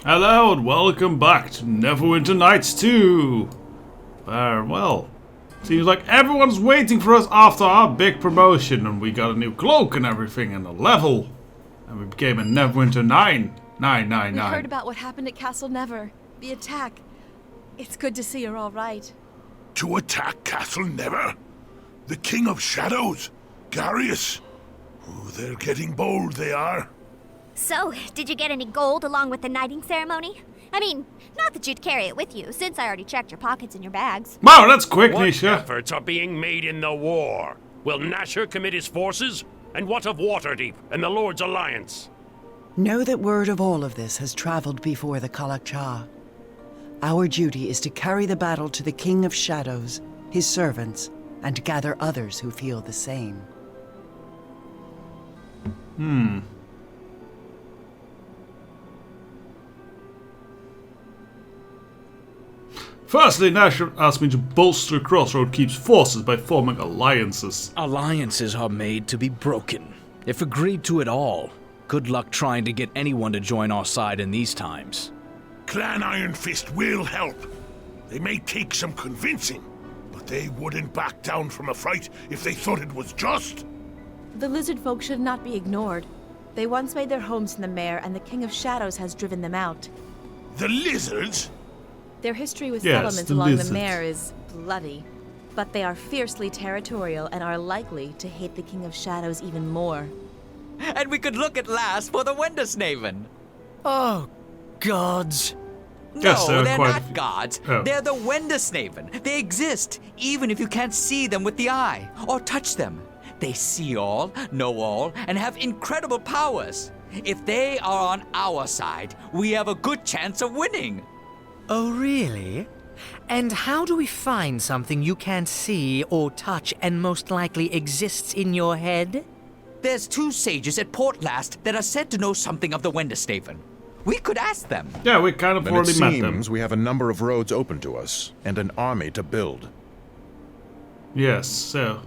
Hello and welcome back to Neverwinter Nights 2. Well, seems like everyone's waiting for us after our big promotion, and we got a new cloak and everything and a level. And we became a Neverwinter 9. We heard about what happened at Castle Never, the attack. It's good to see you're all right. To attack Castle Never? The King of Shadows? Garius? Oh, they're getting bold, they are. So, did you get any gold along with the knighting ceremony? I mean, not that you'd carry it with you, since I already checked your pockets and your bags. Wow, that's quick, What Nisha. efforts are being made in the war? Will Nasher commit his forces? And what of Waterdeep and the Lord's Alliance? Know that word of all of this has traveled before the Kalakcha. Our duty is to carry the battle to the King of Shadows, his servants, and gather others who feel the same. Firstly, Nash asked me to bolster Crossroad Keep's forces by forming alliances. Alliances are made to be broken. If agreed to at all, good luck trying to get anyone to join our side in these times. Clan Iron Fist will help. They may take some convincing, but they wouldn't back down from a fight if they thought it was just. The lizard folk should not be ignored. They once made their homes in the Mare, and the King of Shadows has driven them out. The lizards? Their history with Yes, settlements the along lizards. the Mare is bloody, but they are fiercely territorial and are likely to hate the King of Shadows even more. And we could look at last for the Wendersnaven. Oh, gods. Yes, No, they're quite- not gods. Oh. They're the Wendersnaven. They exist, even if you can't see them with the eye or touch them. They see all, know all, and have incredible powers. If they are on our side, we have a good chance of winning. Oh, really? And how do we find something you can't see or touch and most likely exists in your head? There's two sages at Portlast that are said to know something of the Wendersnaven. We could ask them. Yeah, we kind of Then it already met them. seems we have a number of roads open to us, and an army to build. Yes, so.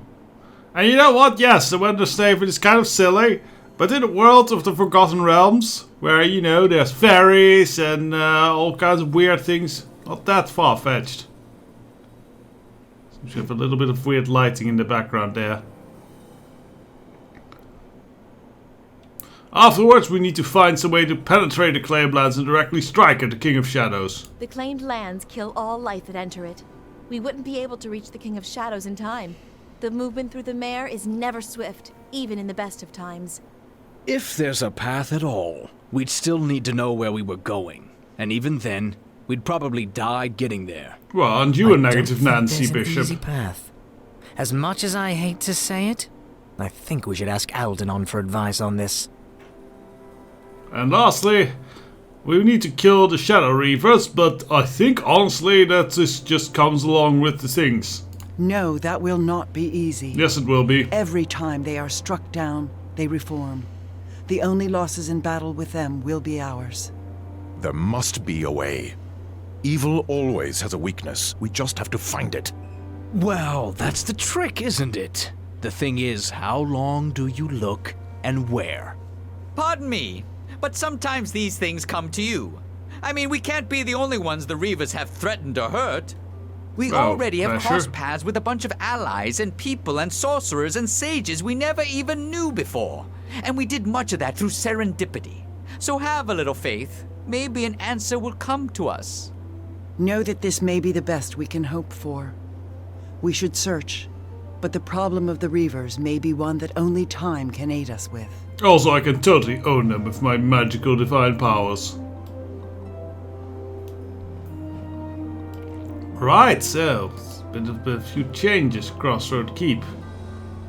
And you know what? Yes, the Wendersnaven is kind of silly, but in the world of the Forgotten Realms, where, you know, there's fairies and all kinds of weird things, not that far-fetched. Seems we have a little bit of weird lighting in the background there. Afterwards, we need to find some way to penetrate the claimed lands and directly strike at the King of Shadows. The claimed lands kill all life that enter it. We wouldn't be able to reach the King of Shadows in time. The movement through the Mare is never swift, even in the best of times. If there's a path at all, we'd still need to know where we were going. And even then, we'd probably die getting there. Well, aren't you a I negative don't think Nancy, there's an Bishop? easy path. As much as I hate to say it, I think we should ask Algernon for advice on this. And lastly, we need to kill the Shadow Reavers, but I think honestly that this just comes along with the things. No, that will not be easy. Yes, it will be. Every time they are struck down, they reform. The only losses in battle with them will be ours. There must be a way. Evil always has a weakness. We just have to find it. Well, that's the trick, isn't it? The thing is, how long do you look and where? Pardon me, but sometimes these things come to you. I mean, we can't be the only ones the Reavers have threatened or hurt. We Oh, already have sure. crossed paths with a bunch of allies and people and sorcerers and sages we never even knew before. And we did much of that through serendipity. So have a little faith. Maybe an answer will come to us. Know that this may be the best we can hope for. We should search, but the problem of the Reavers may be one that only time can aid us with. Also, I can totally own them with my magical divine powers. Right, so, it's been a few changes, Crossroad Keep.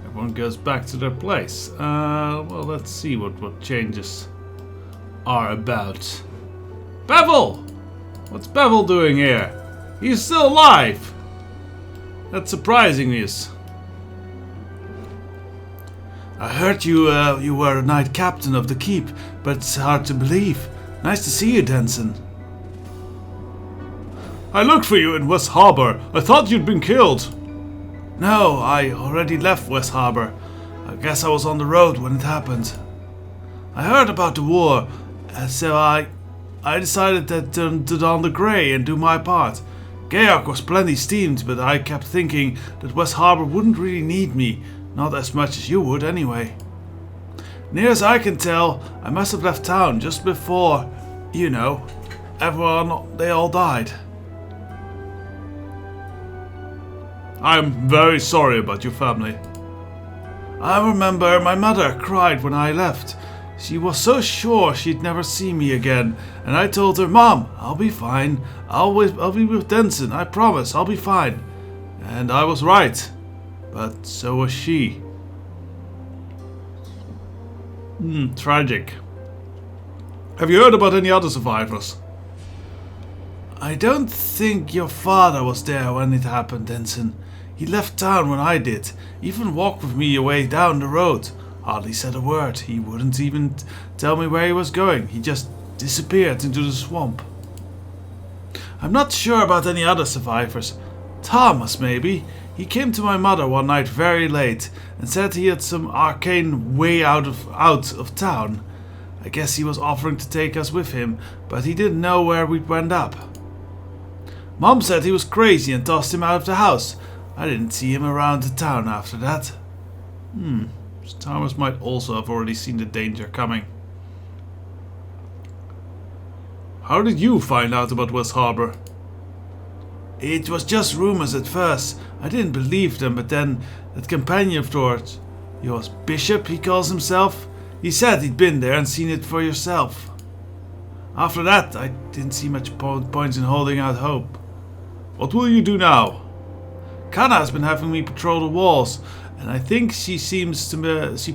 Everyone goes back to their place. Well, let's see what changes are about. Bevel! What's Bevel doing here? He's still alive! That's surprising news. I heard you were a knight captain of the keep, but it's hard to believe. Nice to see you, Denzon. I looked for you in West Harbor. I thought you'd been killed. No, I already left West Harbor. I guess I was on the road when it happened. I heard about the war, so I I decided to don the grey and do my part. Georg was plenty steamed, but I kept thinking that West Harbor wouldn't really need me, not as much as you would anyway. Near as I can tell, I must have left town just before, you know, they all died. I'm very sorry about your family. I remember my mother cried when I left. She was so sure she'd never see me again, and I told her, Mom, I'll be fine. I'll be with Denzon, I promise, I'll be fine. And I was right, but so was she. Tragic. Have you heard about any other survivors? I don't think your father was there when it happened, Denzon. He left town when I did, even walked with me away down the road. Hardly said a word. He wouldn't even tell me where he was going. He just disappeared into the swamp. I'm not sure about any other survivors. Thomas, maybe. He came to my mother one night very late and said he had some arcane way out of town. I guess he was offering to take us with him, but he didn't know where we'd end up. Mom said he was crazy and tossed him out of the house. I didn't see him around the town after that. Thomas might also have already seen the danger coming. How did you find out about West Harbor? It was just rumors at first. I didn't believe them, but then that companion of yours, Bishop, he calls himself, he said he'd been there and seen it for yourself. After that, I didn't see much point in holding out hope. What will you do now? Kana has been having me patrol the walls, and I think she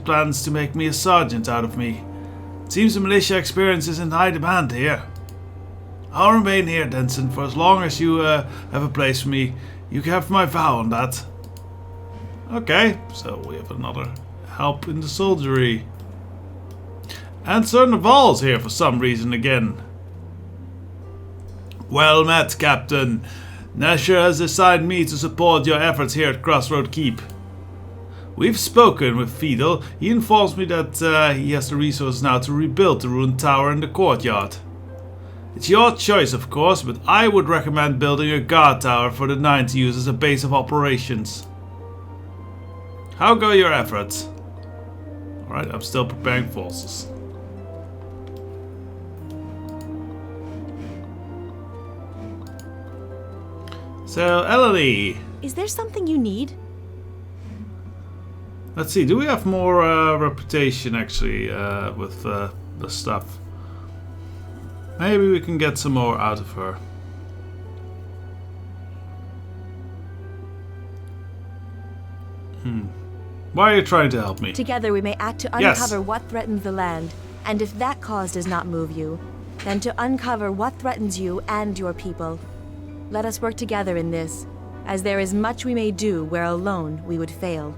plans to make me a sergeant out of me. It seems the militia experience is in high demand here. I'll remain here, Denzon, for as long as you have a place for me. You can have my vow on that. Okay, so we have another help in the soldiery. And Sir Naval's here for some reason again. Well met, Captain. Nasher has assigned me to support your efforts here at Crossroad Keep. We've spoken with Fiedel. He informs me that he has the resources now to rebuild the ruined tower in the courtyard. It's your choice, of course, but I would recommend building a guard tower for the 9 to use as a base of operations. How go your efforts? Alright, I'm still preparing forces. So, Elodie. Is there something you need? Let's see, do we have more reputation actually with the stuff? Maybe we can get some more out of her. Why are you trying to help me? Together we may act to uncover what threatens the land. And if that cause does not move you, then to uncover what threatens you and your people. Let us work together in this, as there is much we may do where alone we would fail.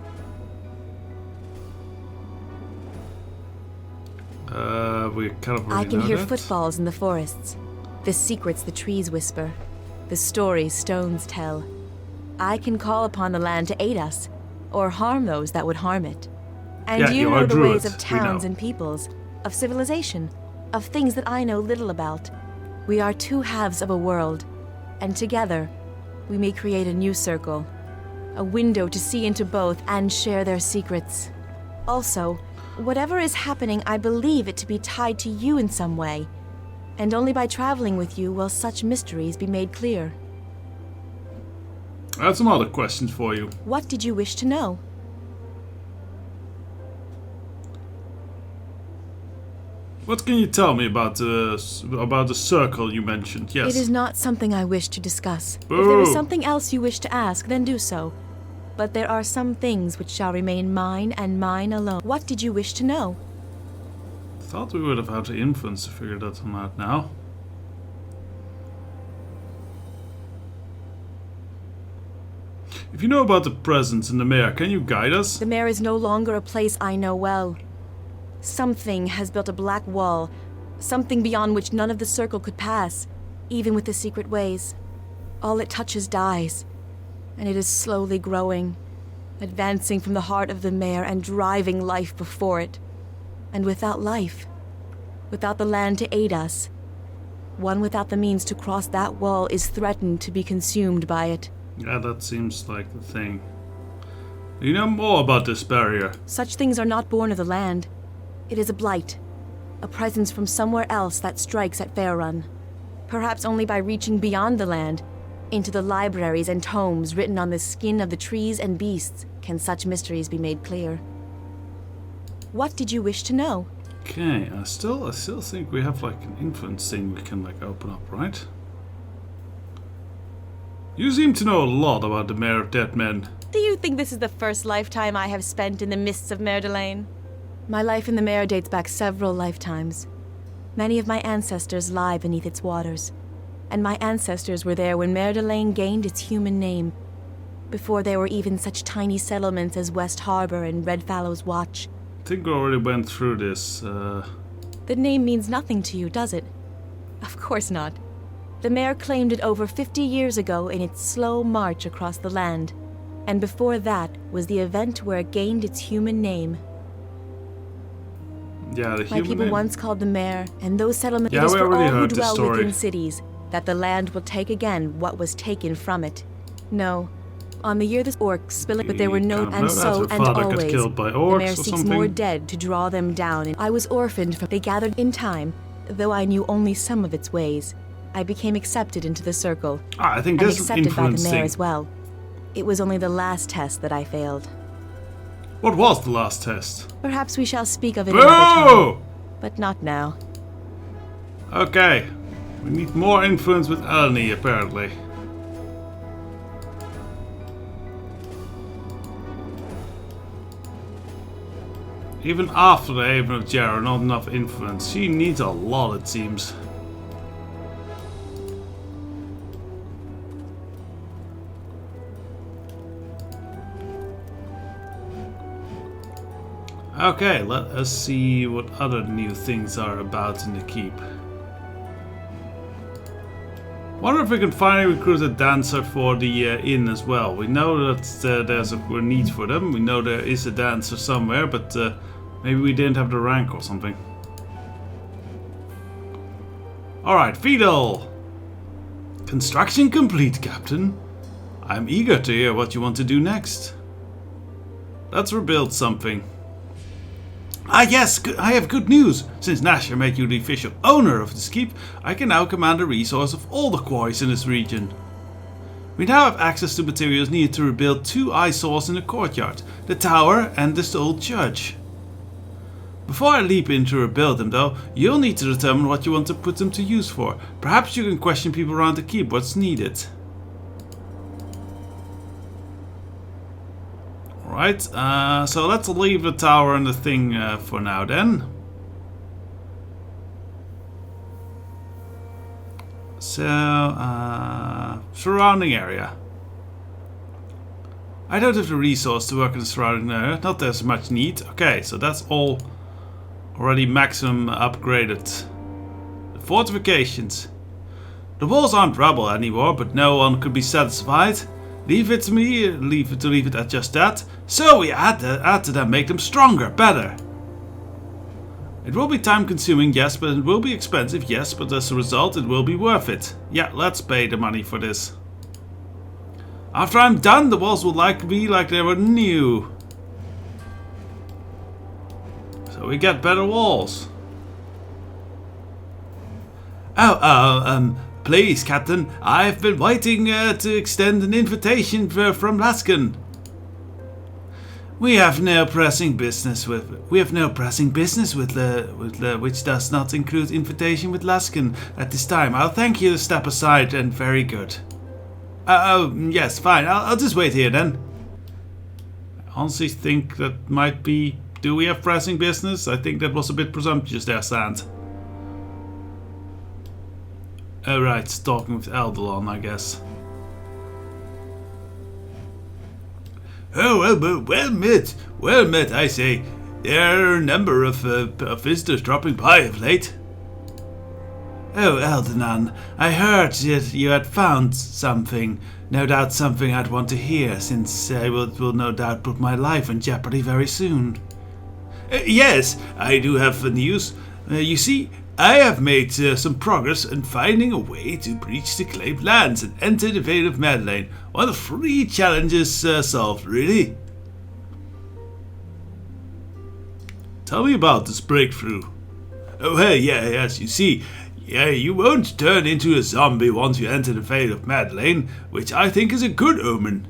We kind of I can know hear that. footfalls in the forests, the secrets the trees whisper, the stories stones tell. I can call upon the land to aid us, or harm those that would harm it. And Yeah, you you know are the druids, ways of we towns know. and peoples, of civilization, of things that I know little about. We are two halves of a world, and together we may create a new circle, a window to see into both and share their secrets. Also, whatever is happening, I believe it to be tied to you in some way, and only by traveling with you will such mysteries be made clear. I have some other questions for you. What did you wish to know? What can you tell me about the circle you mentioned? Yes. It is not something I wish to discuss. Boo. If there is something else you wish to ask, then do so. But there are some things which shall remain mine and mine alone. What did you wish to know? Thought we would have had the influence to figure that one out now. If you know about the presence in the mare, can you guide us? The mare is no longer a place I know well. Something has built a black wall, something beyond which none of the circle could pass, even with the secret ways. All it touches dies, and it is slowly growing, advancing from the heart of the mare and driving life before it. And without life, without the land to aid us, One without the means to cross that wall is threatened to be consumed by it. Yeah, that seems like the thing. Do you know more about this barrier? Such things are not born of the land. It is a blight, a presence from somewhere else that strikes at Faerun. Perhaps only by reaching beyond the land, into the libraries and tomes written on the skin of the trees and beasts, can such mysteries be made clear. What did you wish to know? Okay, I still think we have like an influence thing we can like open up, right? You seem to know a lot about the Mayor of Dead Men. Do you think this is the first lifetime I have spent in the mists of Mer Delane? My life in the Mare dates back several lifetimes. Many of my ancestors lie beneath its waters, and my ancestors were there when Mer Delane gained its human name, before there were even such tiny settlements as West Harbor and Redfallow's Watch. I think we already went through this. The name means nothing to you, does it? Of course not. The Mare claimed it over 50 years ago in its slow march across the land, and before that was the event where it gained its human name. Yeah, the My people once called the Mare, and those settlements yeah, we for already all who heard this dwell story. within cities, that the land will take again what was taken from it. No, on the year the orcs spilling, but there were no, Kind of and know so that her and father got always, killed by the orcs Mare or seeks something. more dead to draw them down. And I was orphaned from. They gathered in time, though I knew only some of its ways. I became accepted into the circle, I think and this is accepted by the influence Mare thing. as well. It was only the last test that I failed. What was the last test? Perhaps we shall speak of it another time, Oh! but not now. Okay. We need more influence with Elni, apparently. Even after the Haven of Jarrow, not enough influence. She needs a lot, it seems. Okay, let us see what other new things are about in the keep. Wonder if we can finally recruit a dancer for the inn as well. We know that there's a need for them. We know there is a dancer somewhere, but maybe we didn't have the rank or something. Alright, Fidel! Construction complete, Captain. I'm eager to hear what you want to do next. Let's rebuild something. Ah yes, I have good news. Since Nasher made you the official owner of this keep, I can now command the resource of all the quarries in this region. We now have access to materials needed to rebuild 2 eyesores in the courtyard, the tower and the old church. Before I leap in to rebuild them though, you'll need to determine what you want to put them to use for. Perhaps you can question people around the keep what's needed. Alright, so let's leave the tower and the thing for now then. So, surrounding area. I don't have the resource to work in the surrounding area, not there's much need. Okay, so that's all already maximum upgraded. The fortifications. The walls aren't rubble anymore, but no one could be satisfied. Leave it to me, leave it at just that. So we add to them, make them stronger, better. It will be time consuming, yes, but it will be expensive, yes, but as a result it will be worth it. Yeah, let's pay the money for this. After I'm done, the walls will be like they were new. So we get better walls. Please, Captain, I've been waiting to extend an invitation from Laskin. We have no pressing business with which does not include invitation with Laskin at this time. I'll thank you to step aside and very good. Yes, fine. I'll just wait here then. I honestly think that might be. Do we have pressing business? I think that was a bit presumptuous there, Sand. Alright, talking with Eldalon, I guess. Oh, well met, I say. There are a number of visitors dropping by of late. Oh, Eldanon, I heard that you had found something. No doubt something I'd want to hear, since I will no doubt put my life in jeopardy very soon. Yes, I do have news. You see, I have made some progress in finding a way to breach the claimed lands and enter the Vale of Madeleine. One of 3 challenges solved, really. Tell me about this breakthrough. Oh, hey, yes, you see, you won't turn into a zombie once you enter the Vale of Madeleine, which I think is a good omen.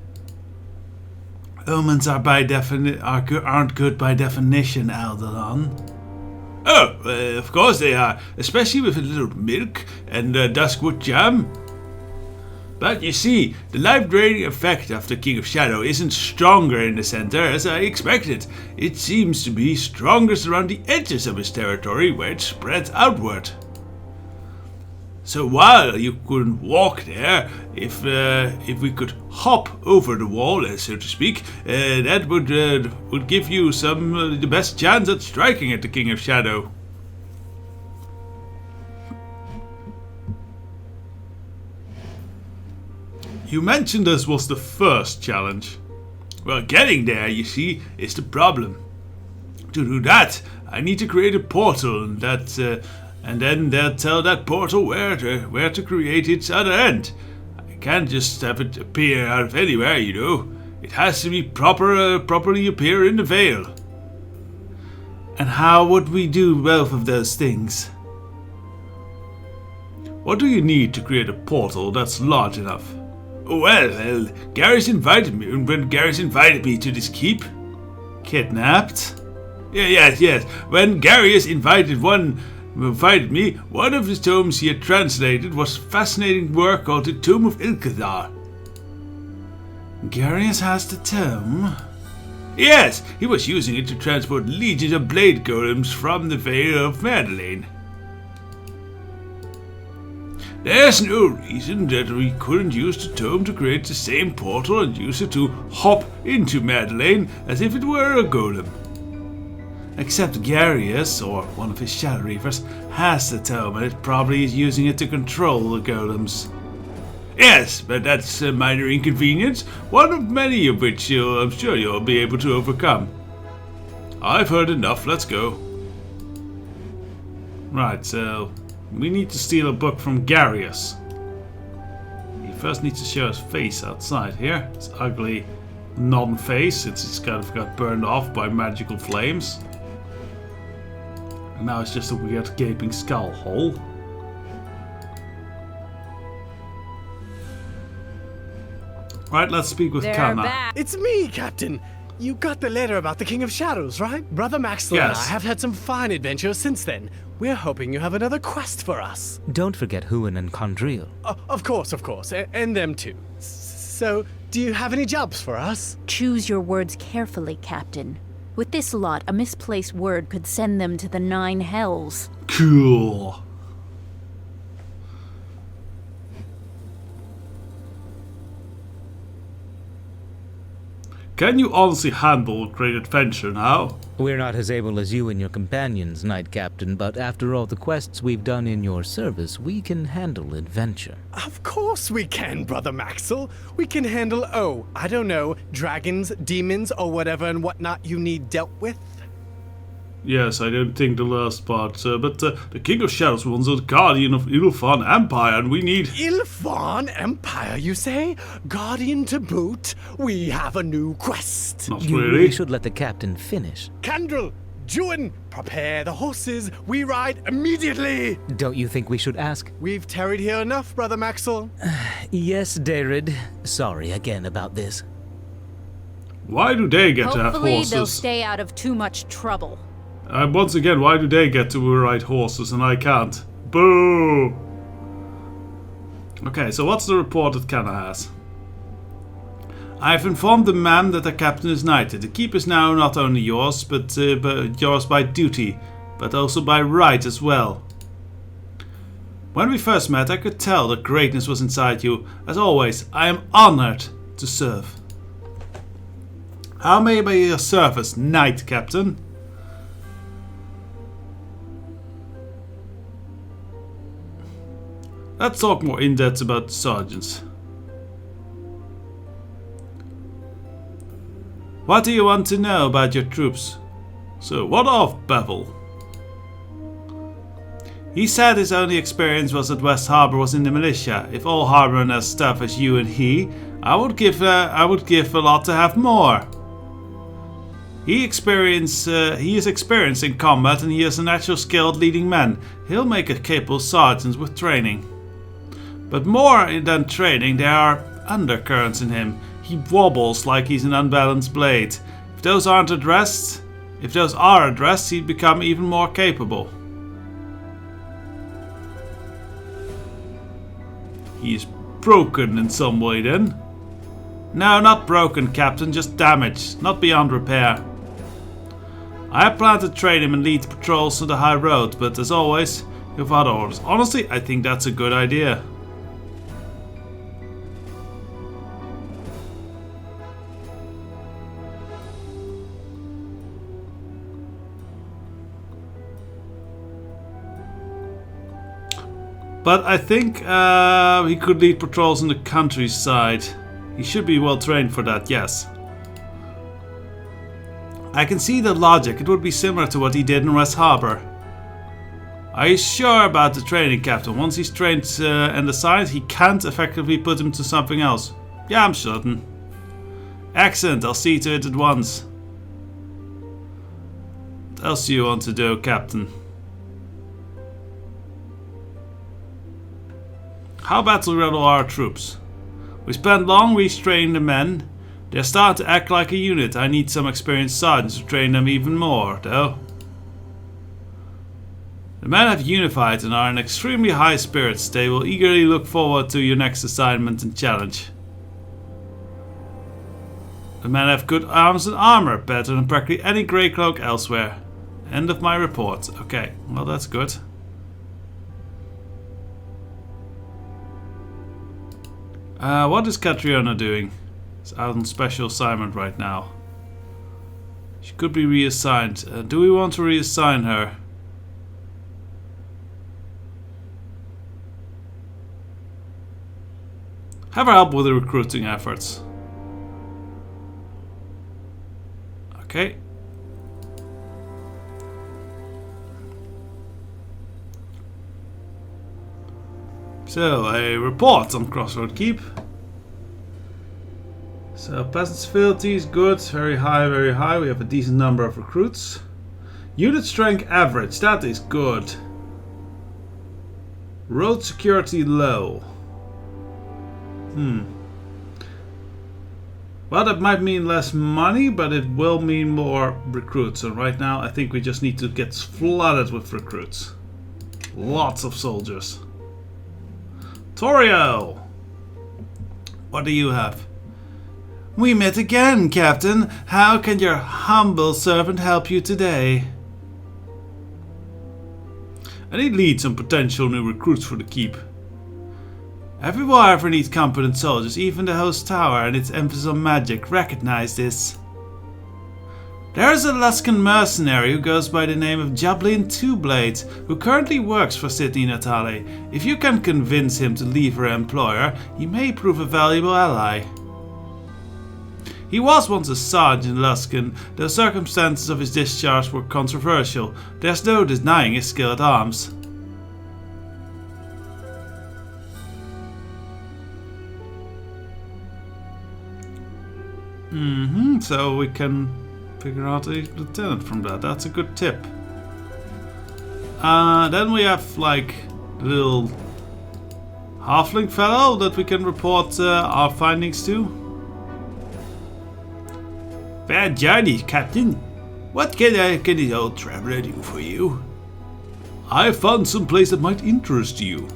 Omens are aren't good by definition, Alderaan. Oh, of course they are, especially with a little milk and duskwood jam. But you see, the life-draining effect of the King of Shadow isn't stronger in the center as I expected. It seems to be strongest around the edges of his territory where it spreads outward. So while you couldn't walk there, if we could hop over the wall, so to speak, that would give you the best chance at striking at the King of Shadow. You mentioned this was the first challenge. Well, getting there, you see, is the problem. To do that, I need to create a portal and then they'll tell that portal where to create its other end. I can't just have it appear out of anywhere, you know. It has to be properly appear in the Vale. And how would we do both of those things? What do you need to create a portal that's large enough? Well, Garrus invited me, and when Garrus invited me to this keep... Kidnapped? Yes. When Garrus invited me, one of the tomes he had translated was fascinating work called the Tomb of Ilkadar. Garrus has the tome? Yes, he was using it to transport legions of blade golems from the Vale of Madeleine. There's no reason that we couldn't use the tome to create the same portal and use it to hop into Madeleine as if it were a golem. Except Garrus, or one of his Shadow Reavers, has the tome and it probably is using it to control the golems. Yes, but that's a minor inconvenience, one of many of which I'm sure you'll be able to overcome. I've heard enough, let's go. Right, so we need to steal a book from Garrus. He first needs to show his face outside here. It's ugly non-face, since it's kind of got burned off by magical flames. And now it's just a weird gaping skull hole. Right, let's speak with Kana. It's me, Captain. You got the letter about the King of Shadows, right? Brother Maxwell and I have had some fine adventures since then. We're hoping you have another quest for us. Don't forget Huan and Condril. Of course. And them too. So, do you have any jobs for us? Choose your words carefully, Captain. With this lot, a misplaced word could send them to the 9 hells. Cool. Can you honestly handle a great adventure now? We're not as able as you and your companions, Knight Captain, but after all the quests we've done in your service, we can handle adventure. Of course we can, Brother Maxwell. We can handle, I don't know, dragons, demons, or whatever and whatnot you need dealt with. Yes, I don't think the last part, but the King of Shadows was the guardian of Ilfan Empire, and we need... Ilfan Empire, you say? Guardian to boot? We have a new quest. Not You really. really should let the captain finish. Candle, Juan, prepare the horses. We ride immediately. Don't you think we should ask? We've tarried here enough, Brother Maxwell. Yes, Darid. Sorry again about this. Why do they get to have Hopefully horses? they'll stay out of too much trouble. Once again, why do they get to ride horses and I can't? Boo! Okay, so what's the report that Kana has? I've informed the man that the captain is knighted. The keep is now not only yours, but yours by duty, but also by right as well. When we first met, I could tell that greatness was inside you. As always, I am honored to serve. How may I be of service, Knight Captain? Let's talk more in depth about the sergeants. What do you want to know about your troops? So, what of Bevel? He said his only experience was that West Harbor was in the militia. If all harbormen as tough as you and he, I would give a lot to have more. He is experienced in combat and he has a natural skill at leading men. He'll make a capable sergeant with training. But more than training, there are undercurrents in him. He wobbles like he's an unbalanced blade. If those are addressed, he'd become even more capable. He's broken in some way then. No, not broken, Captain, just damaged, not beyond repair. I had planned to train him and lead patrols on the high road, but as always, you've other orders. Honestly, I think that's a good idea. But I think he could lead patrols in the countryside. He should be well trained for that, yes. I can see the logic. It would be similar to what he did in West Harbor. Are you sure about the training, Captain? Once he's trained and assigned, he can't effectively put him to something else. Yeah, I'm certain. Excellent, I'll see to it at once. What else do you want to do, Captain? How battle ready are our troops? We spent long restraining the men. They're starting to act like a unit. I need some experienced sergeants to train them even more, though. The men have unified and are in extremely high spirits. They will eagerly look forward to your next assignment and challenge. The men have good arms and armor, better than practically any grey cloak elsewhere. End of my report. Okay, well that's good. What is Catriona doing? She's out on special assignment right now. She could be reassigned. Do we want to reassign her? Have her help with the recruiting efforts. Okay. So, a report on Crossroad Keep. So, peasants' fealty is good, very high, very high. We have a decent number of recruits. Unit strength average, that is good. Road security low. Well, that might mean less money, but it will mean more recruits. And right now, I think we just need to get flooded with recruits. Lots of soldiers. Torio! What do you have? We met again, Captain. How can your humble servant help you today? I need leads on potential new recruits for the keep. Every warrior needs competent soldiers, even the host tower and its emphasis on magic recognize this. There is a Luskan mercenary who goes by the name of Jablin Two-Blades, who currently works for City Natale. If you can convince him to leave her employer, he may prove a valuable ally. He was once a sergeant in Luskan. The circumstances of his discharge were controversial. There's no denying his skill at arms. So we can figure out a lieutenant from that. That's a good tip. Then we have like a little halfling fellow that we can report our findings to. Fair journey, Captain. What can this old traveler do for you? I found some place that might interest you.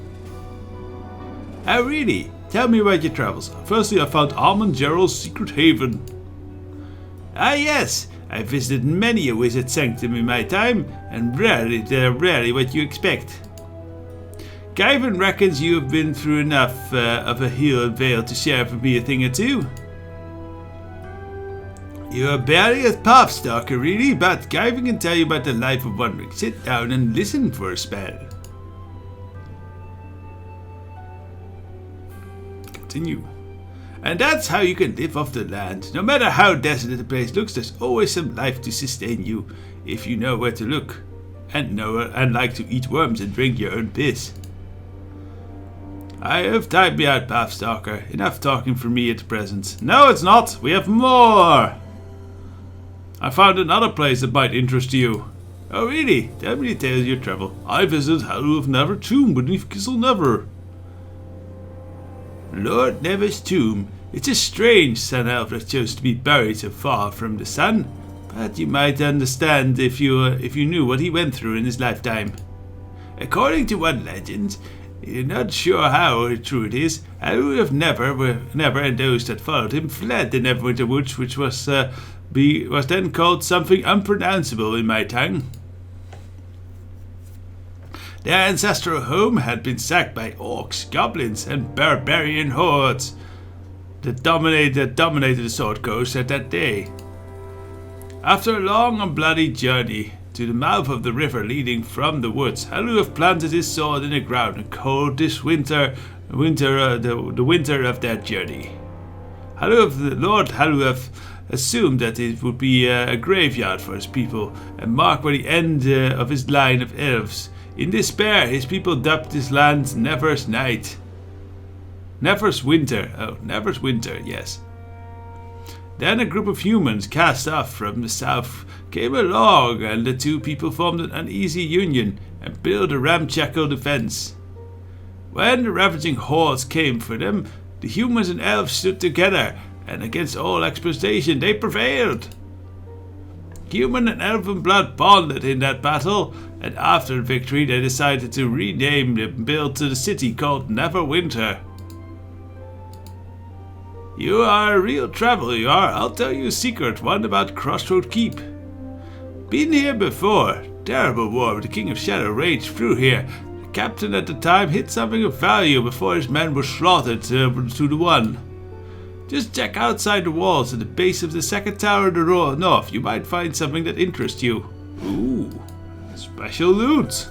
Oh really? Tell me about your travels. Firstly, I found Armand Gerald's secret haven. Ah yes, I visited many a wizard sanctum in my time, and they're rarely what you expect. Guyven reckons you have been through enough of a hill and vale to share with me a thing or two. You are barely a pathstalker really, but Guyven can tell you about the life of wandering. Sit down and listen for a spell. Continue. And that's how you can live off the land. No matter how desolate a place looks, there's always some life to sustain you, if you know where to look. and like to eat worms and drink your own piss. I have timed me out, Pathstalker. Enough talking for me at present. No, it's not. We have more. I found another place that might interest you. Oh, really? Tell me the tales of your travel. I visited Hollow of Never tomb beneath Kisel Never. Lord Never's tomb. It's a strange sun elf that chose to be buried so far from the sun, but you might understand if you knew what he went through in his lifetime. According to one legend, you're not sure how true it is, Hollow of Never and those that followed him fled the Neverwinter Woods, which was then called something unpronounceable in my tongue. Their ancestral home had been sacked by orcs, goblins, and barbarian hordes that dominated the Sword Coast at that day. After a long and bloody journey to the mouth of the river leading from the woods, Haluf planted his sword in the ground and called this winter the winter of that journey. Lord Haluf assumed that it would be a graveyard for his people and mark the end of his line of elves. In despair, his people dubbed this land Never's Night. Never's Winter. Oh, Never's Winter, yes. Then a group of humans cast off from the south came along, and the two people formed an uneasy union and built a ramshackle defense. When the ravaging hordes came for them, the humans and elves stood together, and against all expectation they prevailed. Human and elven blood bonded in that battle, and after the victory they decided to rename and build to the city called Neverwinter. You are a real traveler, you are. I'll tell you a secret, one about Crossroad Keep. Been here before. Terrible war with the King of Shadow raged through here. The captain at the time hid something of value before his men were slaughtered 2-1. Just check outside the walls at the base of the second tower in the north. You might find something that interests you. Ooh, special loot.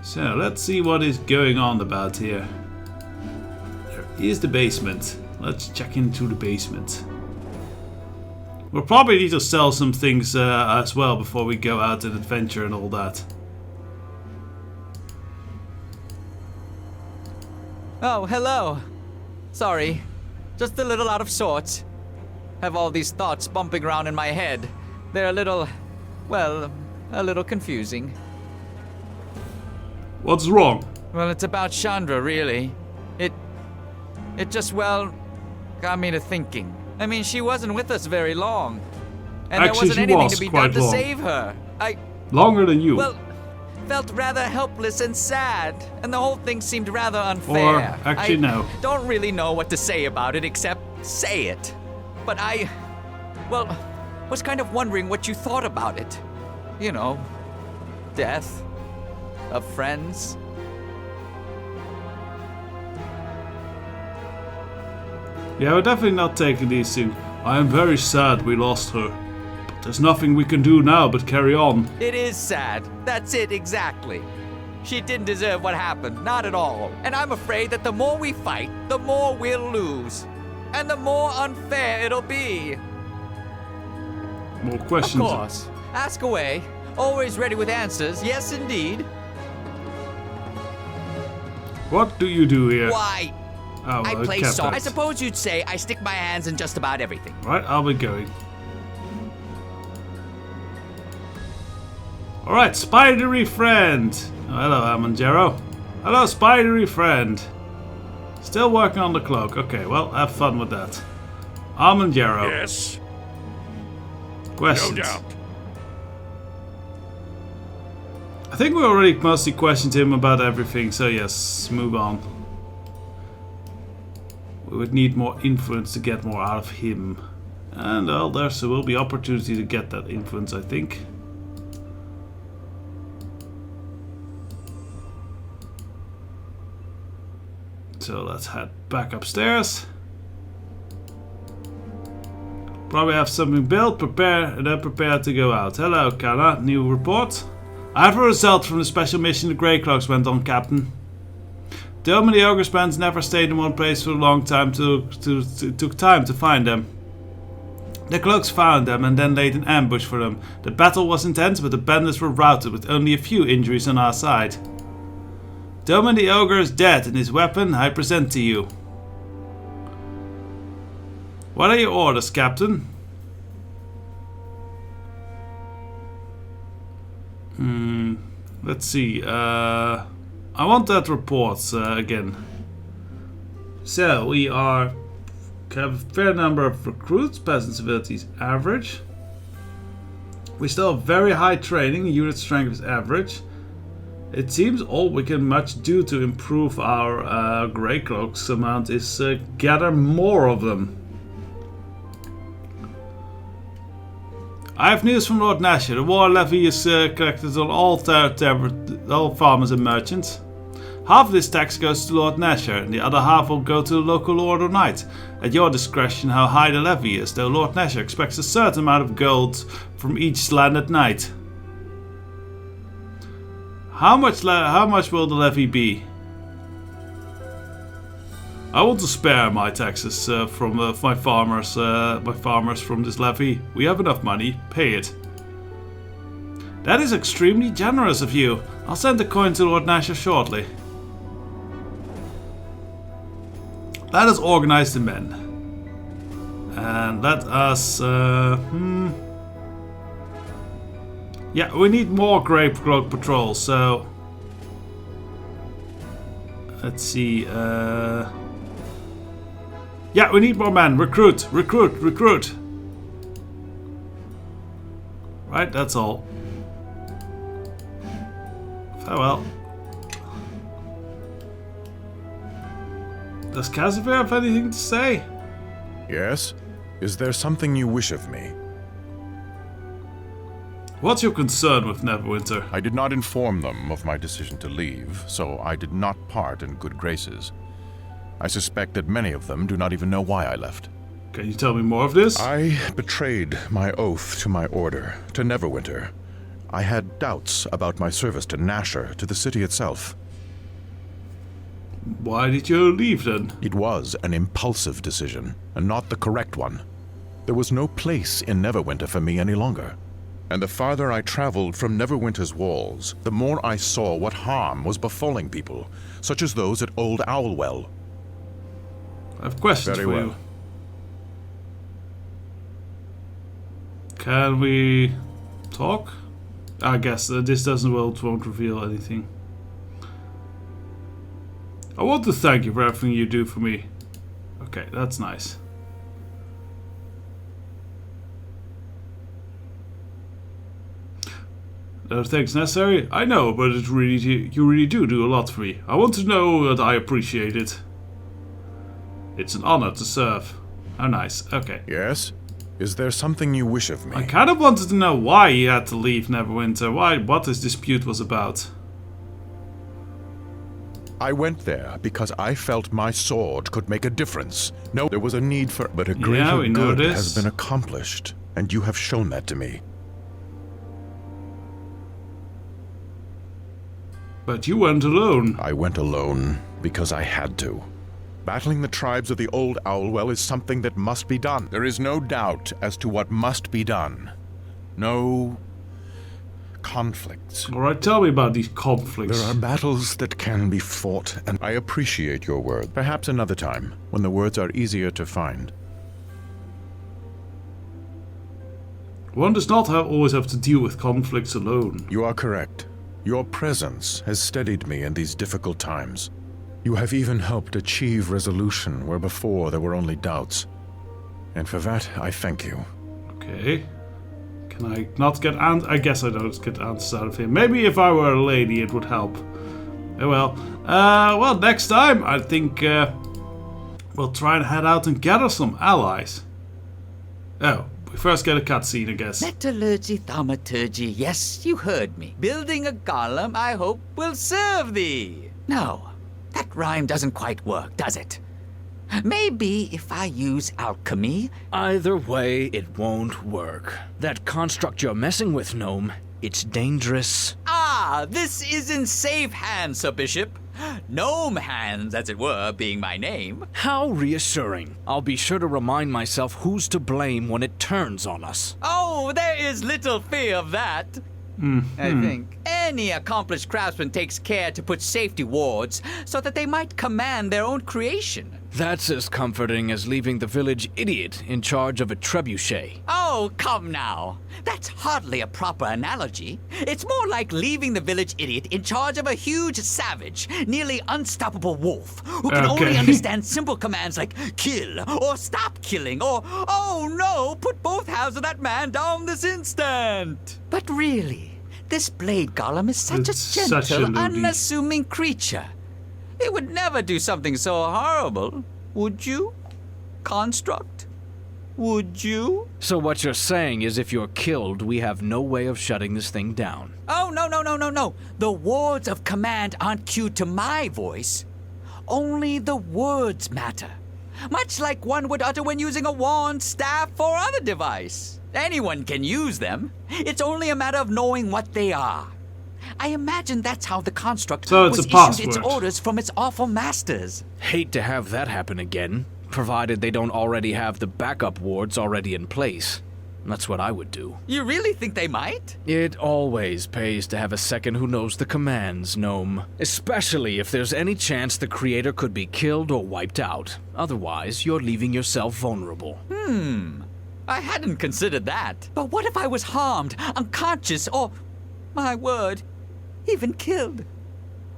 So let's see what is going on about here. There is the basement. Let's check into the basement. We'll probably need to sell some things as well before we go out and adventure and all that. Oh, hello. Sorry. Just a little out of sorts. Have all these thoughts bumping around in my head. They're a little confusing. What's wrong? Well, it's about Chandra, really. It just, got me to thinking. I mean, she wasn't with us very long. And actually, there wasn't anything to be done to save her. Longer than you. Well, felt rather helpless and sad, and the whole thing seemed rather unfair. Or, actually, no. Don't really know what to say about it except say it. But was kind of wondering what you thought about it. You know, death of friends. Yeah, we're definitely not taking these things. I am very sad we lost her. But there's nothing we can do now but carry on. It is sad. That's it, exactly. She didn't deserve what happened, not at all. And I'm afraid that the more we fight, the more we'll lose. And the more unfair it'll be. More questions? Of course. Ask away. Always ready with answers. Yes, indeed. What do you do here? Why? Oh, I play songs. I suppose you'd say I stick my hands in just about everything. Right, I'll be going. Alright, spidery friend. Oh, hello, Amanjaro. Hello, spidery friend. Still working on the cloak. Okay, well, have fun with that. Amanjaro. Yes. Questions. No doubt. I think we already mostly questioned him about everything, so yes, move on. We would need more influence to get more out of him. And well, there will be opportunity to get that influence, I think. So let's head back upstairs. Probably have something built, prepare to go out. Hello, Kana. New report? I have a result from the special mission the Grey Cloaks went on, Captain. Dome and the Ogre Bands never stayed in one place for a long time. Took time to find them. The cloaks found them and then laid an ambush for them. The battle was intense, but the bandits were routed with only a few injuries on our side. Doman the Ogre is dead, and his weapon I present to you. What are your orders, Captain? Let's see. I want that report again. So we have a fair number of recruits, peasant civilities average. We still have very high training, unit strength is average. It seems all we can much do to improve our Grey Cloaks amount is gather more of them. I have news from Lord Nasher. The war levy is collected on all farmers and merchants. Half of this tax goes to Lord Nasher, and the other half will go to the local Lord or Knight. At your discretion how high the levy is, though Lord Nasher expects a certain amount of gold from each landed knight. How much will the levy be? I want to spare my taxes from my farmers from this levy. We have enough money. Pay it. That is extremely generous of you. I'll send the coin to Lord Nasher shortly. Let us organize the men. And let us... Yeah, we need more Grey Cloak patrols, so... Let's see... Yeah, we need more men. Recruit, recruit, recruit. Right, that's all. Farewell. Does Casimir have anything to say? Yes? Is there something you wish of me? What's your concern with Neverwinter? I did not inform them of my decision to leave, so I did not part in good graces. I suspect that many of them do not even know why I left. Can you tell me more of this? I betrayed my oath to my order, to Neverwinter. I had doubts about my service to Nasher, to the city itself. Why did you leave then? It was an impulsive decision, and not the correct one. There was no place in Neverwinter for me any longer. And the farther I traveled from Neverwinter's walls, the more I saw what harm was befalling people, such as those at Old Owlwell. I have questions for you. Can we talk? I guess this won't reveal anything. I want to thank you for everything you do for me. Okay, that's nice. No thanks necessary? I know, but you really do a lot for me. I want to know that I appreciate it. It's an honor to serve. How nice. Okay. Yes? Is there something you wish of me? I kind of wanted to know why he had to leave Neverwinter. What this dispute was about. I went there because I felt my sword could make a difference. No, there was a need for... But a greater good has been accomplished, and you have shown that to me. But you went alone. I went alone because I had to. Battling the tribes of the Old Owlwell is something that must be done. There is no doubt as to what must be done. No conflicts. Alright, tell me about these conflicts. There are battles that can be fought, and I appreciate your words. Perhaps another time, when the words are easier to find. One does not always have to deal with conflicts alone. You are correct. Your presence has steadied me in these difficult times. You have even helped achieve resolution where before there were only doubts. And for that, I thank you. Okay. Can I not get I guess I don't get answers out of him. Maybe if I were a lady it would help. Oh well. Well, next time I think we'll try and head out and gather some allies. Oh, we first get a cutscene, I guess. Metallurgy, thaumaturgy, yes, you heard me. Building a golem, I hope, will serve thee. No. That rhyme doesn't quite work, does it? Maybe if I use alchemy... Either way, it won't work. That construct you're messing with, Gnome, it's dangerous. Ah, this is in safe hands, Sir Bishop. Gnome hands, as it were, being my name. How reassuring. I'll be sure to remind myself who's to blame when it turns on us. Oh, there is little fear of that. I think. Any accomplished craftsman takes care to put safety wards so that they might command their own creation. That's as comforting as leaving the village idiot in charge of a trebuchet. Oh, come now. That's hardly a proper analogy. It's more like leaving the village idiot in charge of a huge savage, nearly unstoppable wolf, who can only understand simple commands like kill, or stop killing, or oh no, put both halves of that man down this instant. But really, this blade golem is such a gentle, unassuming creature. It would never do something so horrible, would you? Construct? Would you? So what you're saying is if you're killed, we have no way of shutting this thing down. Oh, no. The words of command aren't cued to my voice. Only the words matter. Much like one would utter when using a wand, staff, or other device. Anyone can use them. It's only a matter of knowing what they are. I imagine that's how the construct was issued its orders from its awful masters. Hate to have that happen again, provided they don't already have the backup wards already in place. That's what I would do. You really think they might? It always pays to have a second who knows the commands, Gnome. Especially if there's any chance the creator could be killed or wiped out. Otherwise, you're leaving yourself vulnerable. I hadn't considered that. But what if I was harmed, unconscious, or, my word, even killed?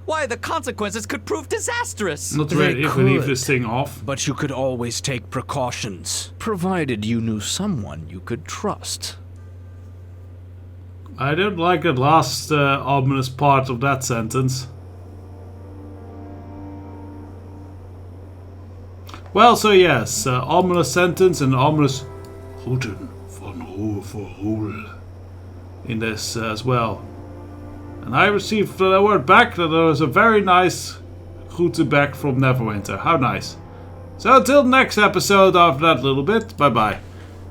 Why, the consequences could prove disastrous. Not really, if we leave this thing off. But you could always take precautions, provided you knew someone you could trust. I don't like the last ominous part of that sentence. Well, so yes, ominous sentence and ominous Guten von Hul in this as well. And I received the word back that there was a very nice groeten back from Neverwinter. How nice. So until the next episode after that little bit, bye bye.